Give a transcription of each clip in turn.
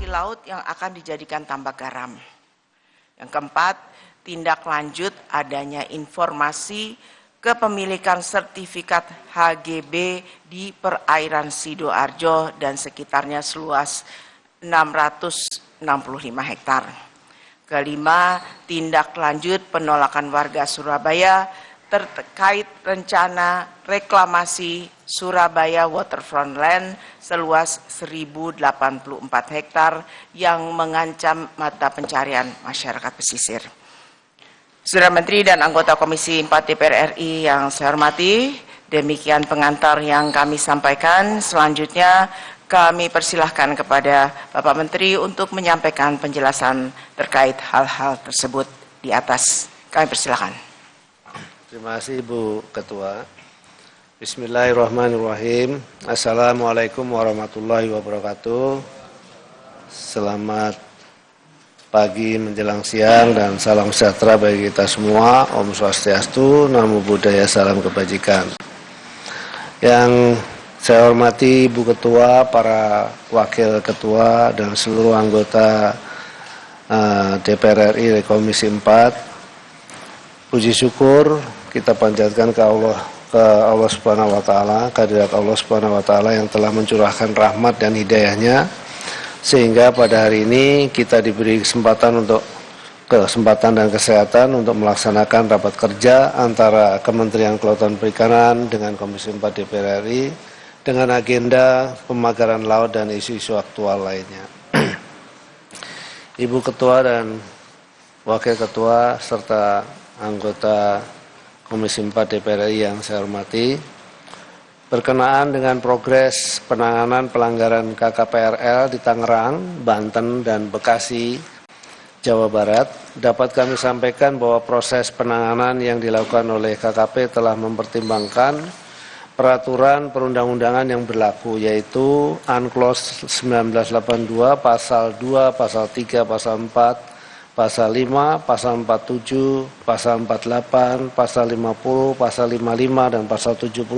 hasil laut yang akan dijadikan tambak garam. Yang keempat, tindak lanjut adanya informasi kepemilikan sertifikat HGB di perairan Sidoarjo dan sekitarnya seluas 665 hektar. Kelima, tindak lanjut penolakan warga Surabaya terkait rencana reklamasi Surabaya Waterfront Land seluas 1084 hektar yang mengancam mata pencarian masyarakat pesisir. Saudara Menteri dan anggota Komisi 4 DPR RI yang saya hormati, demikian pengantar yang kami sampaikan. Selanjutnya kami persilahkan kepada Bapak Menteri untuk menyampaikan penjelasan terkait hal-hal tersebut di atas. Kami persilahkan. Terima kasih Ibu Ketua. Bismillahirrahmanirrahim. Assalamualaikum warahmatullahi wabarakatuh. Selamat pagi menjelang siang dan salam sejahtera bagi kita semua. Om Swastiastu, Namo Buddhaya, salam kebajikan. Yang saya hormati Ibu Ketua, para Wakil Ketua dan seluruh anggota DPR RI Komisi 4. Puji syukur kita panjatkan ke Allah Subhanahu wa taala, kehadirat Allah Subhanahu wa taala yang telah mencurahkan rahmat dan hidayahnya sehingga pada hari ini kita diberi kesempatan dan kesehatan untuk melaksanakan rapat kerja antara Kementerian Kelautan Perikanan dengan Komisi 4 DPR RI dengan agenda pemagaran laut dan isu-isu aktual lainnya. Ibu Ketua dan Wakil Ketua serta anggota Komisi 4 DPR RI yang saya hormati, berkenaan dengan progres penanganan pelanggaran KKPRL di Tangerang, Banten, dan Bekasi, Jawa Barat, dapat kami sampaikan bahwa proses penanganan yang dilakukan oleh KKP telah mempertimbangkan peraturan perundang-undangan yang berlaku, yaitu Unclos 1982, Pasal 2, Pasal 3, Pasal 4, Pasal 5, Pasal 47, Pasal 48, Pasal 50, Pasal 55, dan Pasal 76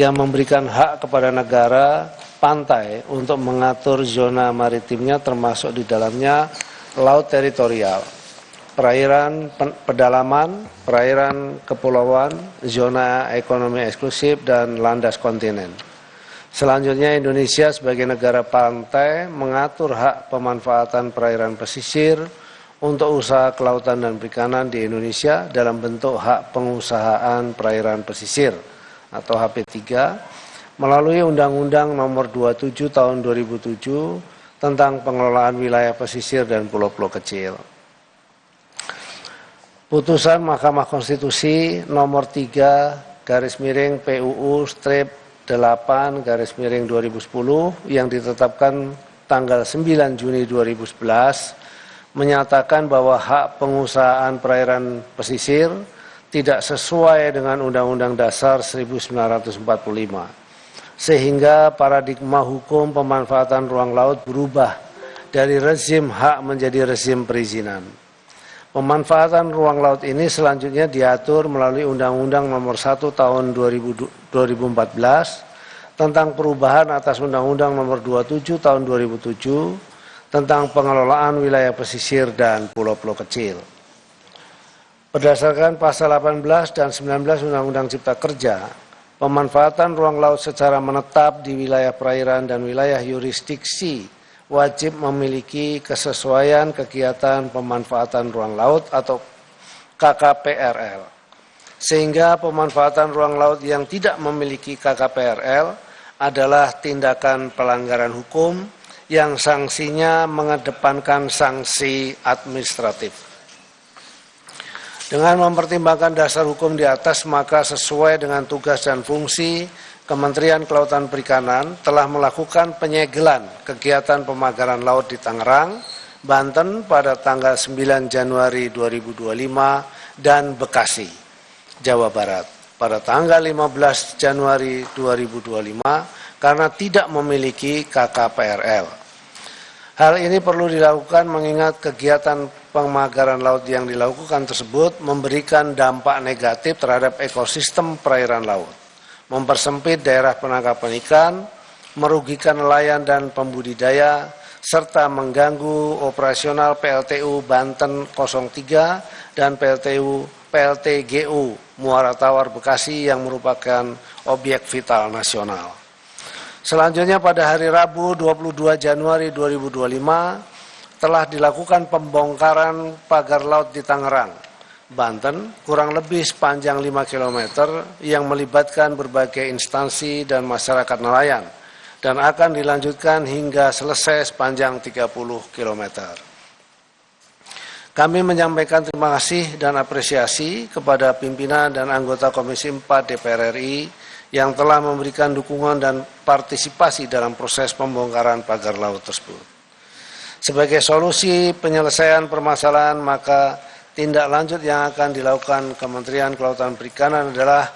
yang memberikan hak kepada negara pantai untuk mengatur zona maritimnya termasuk di dalamnya laut teritorial, perairan pedalaman, perairan kepulauan, zona ekonomi eksklusif, dan landas kontinen. Selanjutnya, Indonesia sebagai negara pantai mengatur hak pemanfaatan perairan pesisir untuk usaha kelautan dan perikanan di Indonesia dalam bentuk hak pengusahaan perairan pesisir atau HP3 melalui Undang-Undang Nomor 27 Tahun 2007 tentang pengelolaan wilayah pesisir dan pulau-pulau kecil. Putusan Mahkamah Konstitusi Nomor 3 /PUU/8/2010 yang ditetapkan tanggal 9 Juni 2011 menyatakan bahwa hak pengusahaan perairan pesisir tidak sesuai dengan Undang-Undang Dasar 1945, sehingga paradigma hukum pemanfaatan ruang laut berubah dari rezim hak menjadi rezim perizinan. Pemanfaatan ruang laut ini selanjutnya diatur melalui Undang-Undang Nomor 1 Tahun 2014 tentang perubahan atas Undang-Undang Nomor 27 Tahun 2007 tentang pengelolaan wilayah pesisir dan pulau-pulau kecil. Berdasarkan pasal 18 dan 19 Undang-Undang Cipta Kerja, pemanfaatan ruang laut secara menetap di wilayah perairan dan wilayah yurisdiksi wajib memiliki kesesuaian kegiatan pemanfaatan ruang laut atau KKPRL. Sehingga pemanfaatan ruang laut yang tidak memiliki KKPRL adalah tindakan pelanggaran hukum yang sanksinya mengedepankan sanksi administratif. Dengan mempertimbangkan dasar hukum di atas, maka sesuai dengan tugas dan fungsi, Kementerian Kelautan Perikanan telah melakukan penyegelan kegiatan pemagaran laut di Tangerang, Banten pada tanggal 9 Januari 2025 dan Bekasi, Jawa Barat pada tanggal 15 Januari 2025 karena tidak memiliki KKPRL. Hal ini perlu dilakukan mengingat kegiatan pemagaran laut yang dilakukan tersebut memberikan dampak negatif terhadap ekosistem perairan laut, mempersempit daerah penangkapan ikan, merugikan nelayan dan pembudidaya, serta mengganggu operasional PLTU Banten 03 dan PLTGU Muara Tawar Bekasi yang merupakan objek vital nasional. Selanjutnya pada hari Rabu 22 Januari 2025 telah dilakukan pembongkaran pagar laut di Tangerang, Banten, kurang lebih sepanjang 5 km yang melibatkan berbagai instansi dan masyarakat nelayan dan akan dilanjutkan hingga selesai sepanjang 30 km. Kami menyampaikan terima kasih dan apresiasi kepada pimpinan dan anggota Komisi 4 DPR RI yang telah memberikan dukungan dan partisipasi dalam proses pembongkaran pagar laut tersebut. Sebagai solusi penyelesaian permasalahan, maka tindak lanjut yang akan dilakukan Kementerian Kelautan Perikanan adalah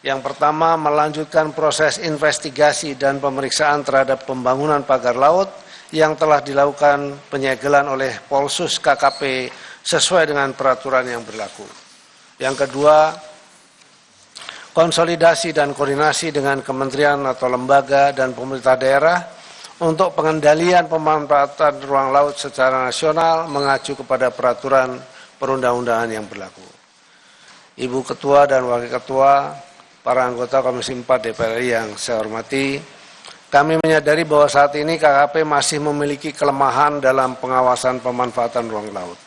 yang pertama, melanjutkan proses investigasi dan pemeriksaan terhadap pembangunan pagar laut yang telah dilakukan penyegelan oleh Polsus KKP sesuai dengan peraturan yang berlaku. Yang kedua, konsolidasi dan koordinasi dengan kementerian atau lembaga dan pemerintah daerah untuk pengendalian pemanfaatan ruang laut secara nasional mengacu kepada peraturan perundang-undangan yang berlaku. Ibu Ketua dan Wakil Ketua, para anggota Komisi 4 DPR RI yang saya hormati, kami menyadari bahwa saat ini KKP masih memiliki kelemahan dalam pengawasan pemanfaatan ruang laut.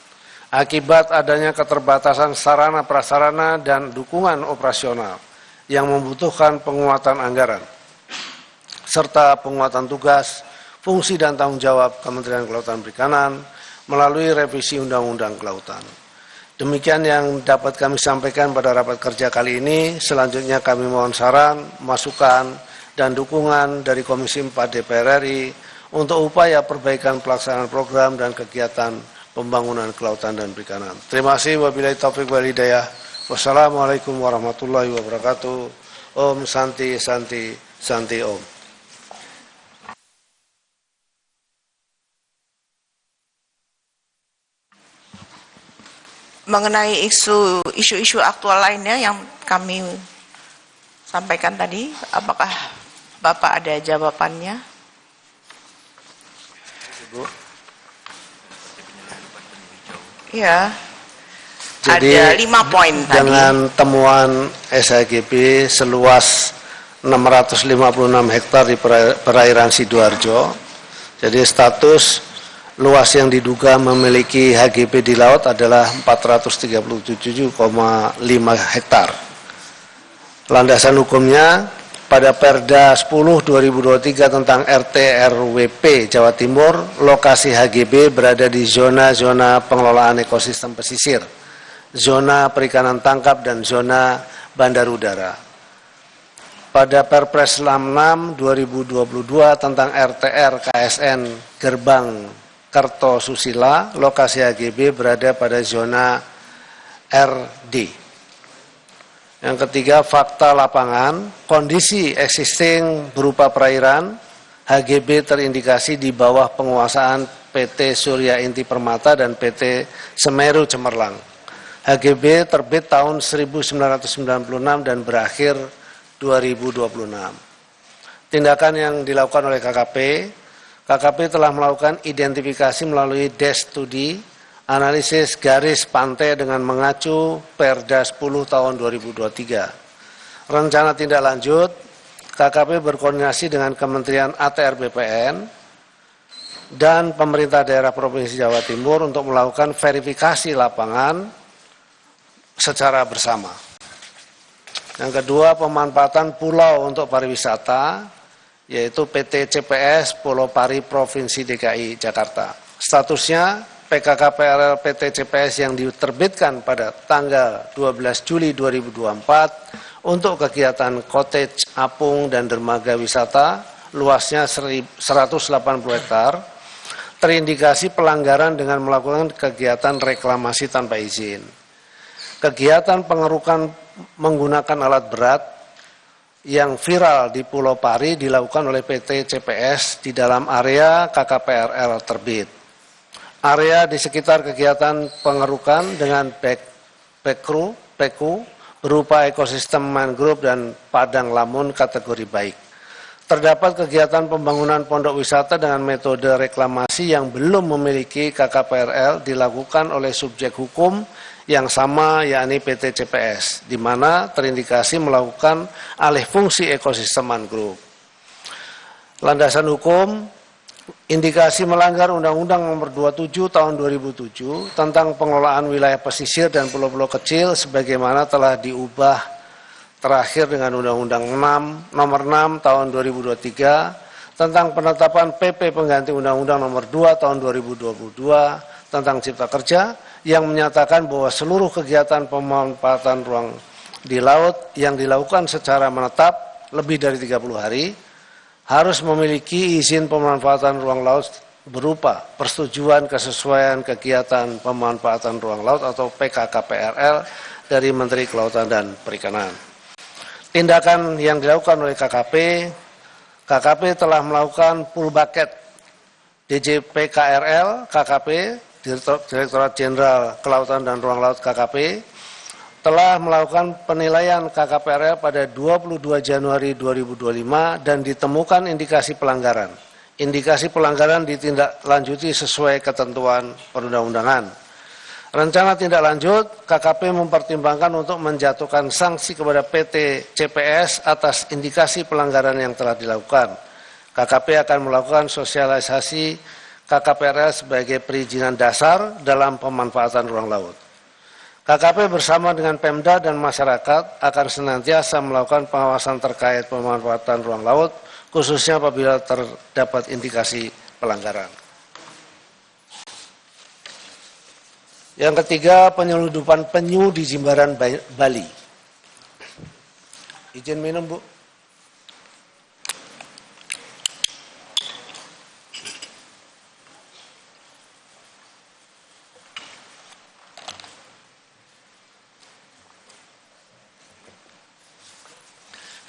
Akibat adanya keterbatasan sarana prasarana dan dukungan operasional yang membutuhkan penguatan anggaran, serta penguatan tugas, fungsi dan tanggung jawab Kementerian Kelautan Perikanan melalui revisi Undang-Undang Kelautan. Demikian yang dapat kami sampaikan pada rapat kerja kali ini. Selanjutnya kami mohon saran, masukan, dan dukungan dari Komisi 4 DPR RI untuk upaya perbaikan pelaksanaan program dan kegiatan pembangunan kelautan dan perikanan. Terima kasih. Wabillahi taufiq wal hidayah. Wassalamualaikum warahmatullahi wabarakatuh. Om Santi Santi Santi Om. Mengenai isu-isu aktual lainnya yang kami sampaikan tadi, apakah Bapak ada jawabannya? Ibu. Ya. Jadi, ada 5 poin tadi. Dengan temuan SHGB seluas 656 hektar di perairan Sidoarjo, jadi status luas yang diduga memiliki HGB di laut adalah 437,5 hektar. Landasan hukumnya pada Perda 10/2023 tentang RT RWP Jawa Timur, lokasi HGB berada di zona-zona pengelolaan ekosistem pesisir, zona perikanan tangkap, dan zona bandar udara. Pada Perpres 66/2022 tentang RTR KSN Gerbang Kertosusila, lokasi HGB berada pada zona RD. Yang ketiga, fakta lapangan, kondisi existing berupa perairan, HGB terindikasi di bawah penguasaan PT Surya Inti Permata dan PT Semeru Cemerlang. HGB terbit tahun 1996 dan berakhir 2026. Tindakan yang dilakukan oleh KKP telah melakukan identifikasi melalui desk studi, analisis garis pantai dengan mengacu Perda 10 tahun 2023. Rencana tindak lanjut, KKP berkoordinasi dengan Kementerian ATR BPN dan pemerintah daerah Provinsi Jawa Timur untuk melakukan verifikasi lapangan secara bersama. Yang kedua, pemanfaatan pulau untuk pariwisata, yaitu PT CPS Pulau Pari Provinsi DKI Jakarta. Statusnya PKKPRL PT CPS yang diterbitkan pada tanggal 12 Juli 2024 untuk kegiatan cottage, apung, dan dermaga wisata, luasnya 180 hektar, terindikasi pelanggaran dengan melakukan kegiatan reklamasi tanpa izin. Kegiatan pengerukan menggunakan alat berat yang viral di Pulau Pari dilakukan oleh PT CPS di dalam area KKPRL terbit. Area di sekitar kegiatan pengerukan dengan PEKU berupa ekosistem mangrove dan padang lamun kategori baik. terdapat kegiatan pembangunan pondok wisata dengan metode reklamasi yang belum memiliki KKPRL dilakukan oleh subjek hukum yang sama, yakni PT CPS, di mana terindikasi melakukan alih fungsi ekosistem mangrove. Landasan hukum, indikasi melanggar Undang-Undang Nomor 27 Tahun 2007 tentang pengelolaan wilayah pesisir dan pulau-pulau kecil sebagaimana telah diubah terakhir dengan Undang-Undang Nomor 6 Tahun 2023 tentang penetapan PP pengganti Undang-Undang Nomor 2 Tahun 2022 tentang Cipta Kerja yang menyatakan bahwa seluruh kegiatan pemanfaatan ruang di laut yang dilakukan secara menetap lebih dari 30 hari harus memiliki izin pemanfaatan ruang laut berupa persetujuan kesesuaian kegiatan pemanfaatan ruang laut atau PKKPRL dari Menteri Kelautan dan Perikanan. Tindakan yang dilakukan oleh KKP telah melakukan full bucket DJP KRL, KKP, Direktorat Jenderal Kelautan dan Ruang Laut KKP, telah melakukan penilaian KKPRL pada 22 Januari 2025 dan ditemukan indikasi pelanggaran. Indikasi pelanggaran ditindaklanjuti sesuai ketentuan perundang-undangan. Rencana tindak lanjut, KKP mempertimbangkan untuk menjatuhkan sanksi kepada PT CPS atas indikasi pelanggaran yang telah dilakukan. KKP akan melakukan sosialisasi KKPRL sebagai perizinan dasar dalam pemanfaatan ruang laut. KKP bersama dengan Pemda dan masyarakat akan senantiasa melakukan pengawasan terkait pemanfaatan ruang laut, khususnya apabila terdapat indikasi pelanggaran. Yang ketiga, penyeludupan penyu di Jimbaran Bali. Izin minum, Bu.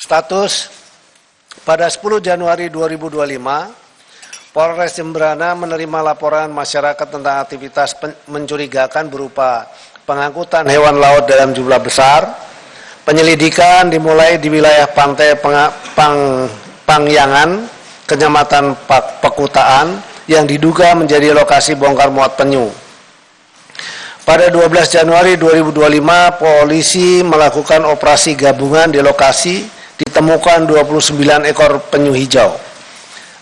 Status pada 10 Januari 2025, Polres Jembrana menerima laporan masyarakat tentang aktivitas mencurigakan berupa pengangkutan hewan laut dalam jumlah besar. Penyelidikan dimulai di wilayah pantai Pangyangan, Kecamatan Pekutaan, yang diduga menjadi lokasi bongkar muat penyu. Pada 12 Januari 2025, polisi melakukan operasi gabungan di lokasi, ditemukan 29 ekor penyu hijau.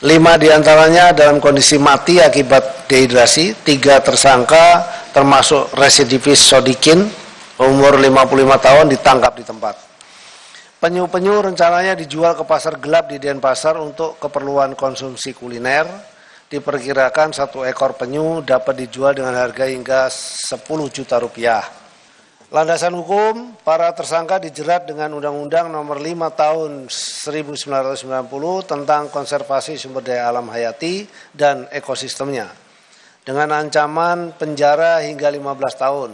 5 diantaranya dalam kondisi mati akibat dehidrasi, 3 tersangka termasuk residivis Sodikin, umur 55 tahun ditangkap di tempat. Penyu-penyu rencananya dijual ke pasar gelap di Denpasar untuk keperluan konsumsi kuliner. Diperkirakan 1 ekor penyu dapat dijual dengan harga hingga 10 juta rupiah. Landasan hukum, para tersangka dijerat dengan Undang-Undang Nomor 5 Tahun 1990 tentang konservasi sumber daya alam hayati dan ekosistemnya, dengan ancaman penjara hingga 15 tahun.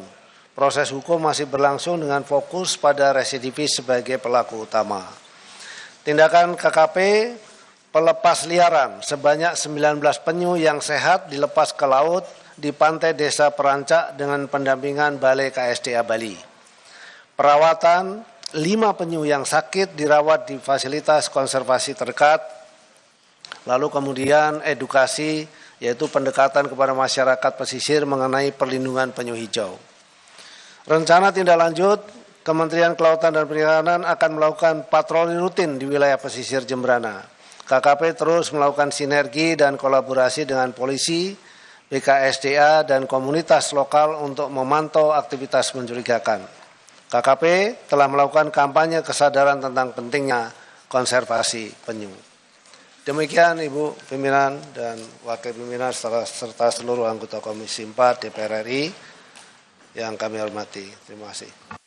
Proses hukum masih berlangsung dengan fokus pada residivis sebagai pelaku utama. Tindakan KKP, pelepas liaran sebanyak 19 penyu yang sehat dilepas ke laut di pantai Desa Perancak dengan pendampingan Balai KSDA Bali. Perawatan 5 penyu yang sakit dirawat di fasilitas konservasi terdekat. Lalu kemudian edukasi, yaitu pendekatan kepada masyarakat pesisir mengenai perlindungan penyu hijau. Rencana tindak lanjut, Kementerian Kelautan dan Perikanan akan melakukan patroli rutin di wilayah pesisir Jembrana. KKP terus melakukan sinergi dan kolaborasi dengan polisi, BKSDA, dan komunitas lokal untuk memantau aktivitas mencurigakan. KKP telah melakukan kampanye kesadaran tentang pentingnya konservasi penyu. Demikian Ibu Pimpinan dan Wakil Pimpinan serta seluruh anggota Komisi 4 DPR RI yang kami hormati. Terima kasih.